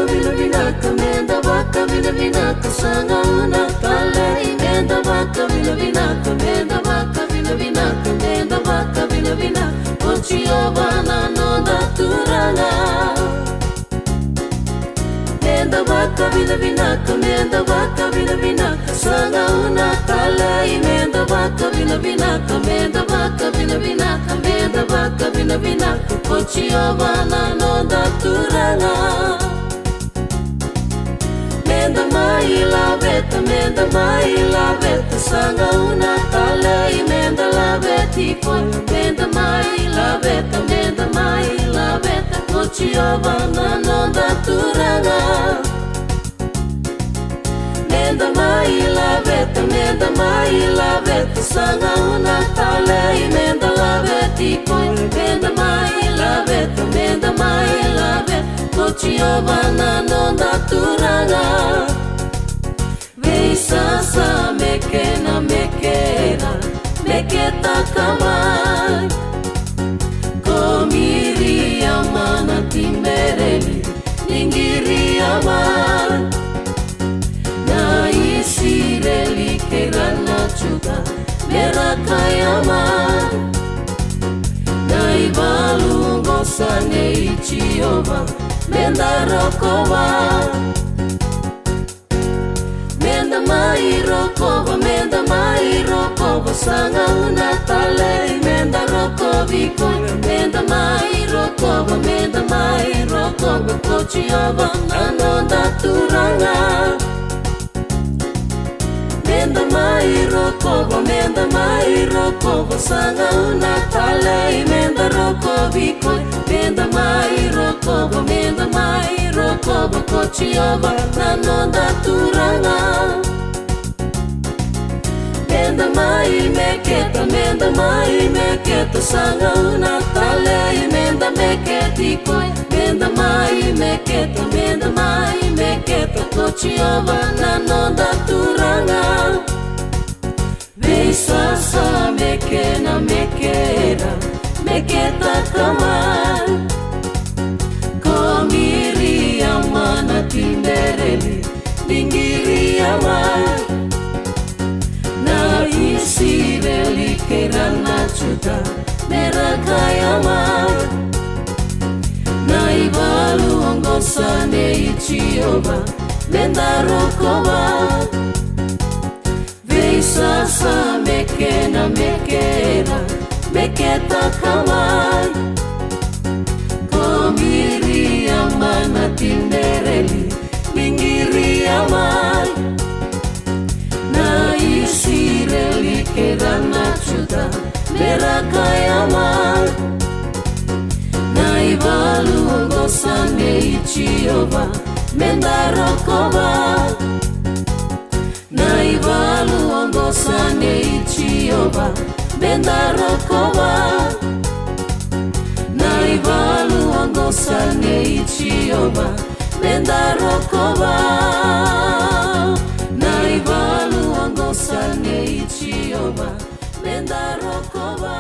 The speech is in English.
vila vinaka, menda vaka vila vinaka, sanga una talei. Menda vaka vila vinaka, menda vaka vila vinaka, menda vaka vila vinaka, Ochiovana nonda turanga. Menda vaka vila vinaka, menda vaka vila vinaka, sanga una talei. Menda vaka vila vinaka, menda vaka vila vinaka, menda vaka vila vinaka, Ochiovana nonda turanga. Menda mai la veta, sanga una talei. Menda la veti poi, menda mai la veta, Ochiovana nonda turanga. Menda mai la veta, sanga una talei. Menda la veti poi, menda mai la veta, Ochiovana nonda turanga. Vei sasa mekena, meketa kamai. Komiri amana timbereli, ningiri amai. Na isireli kerana juga, merakai amai. Na ibalungo sane ichiova, menda rokova. Menda mai rokova, sanga una talei. Menda rokoviko, menda mai rokova, Ochiovana nonda turanga. Menda mai rokova, sanga una talei. Menda rokoviko, menda mai rokova, Ochiovana nonda turanga. Menda mai meketa, sanga una talei. Menda meketi koi, menda mai meketa, Ochiovana nonda turanga. Vei sasa mekena, meketa kamai. Komiri amana timbereli, ningiri amai. Na isireli kerana juga, merakai amai. Na ibalu ongosane ichiova, menda rokova. Vei sasa mekena, meketa kamai. Komiri amana timbereli, ningiri amai. Na isireli kerana juga, merakai amai. Na ibalu ongosane ichiova, menda rokova. Na ibalu ongosane ichiova, menda rokova. Na ibalu ongosane ichiova, menda rokova. Na ibalu ongosane ichiova, menda rokova.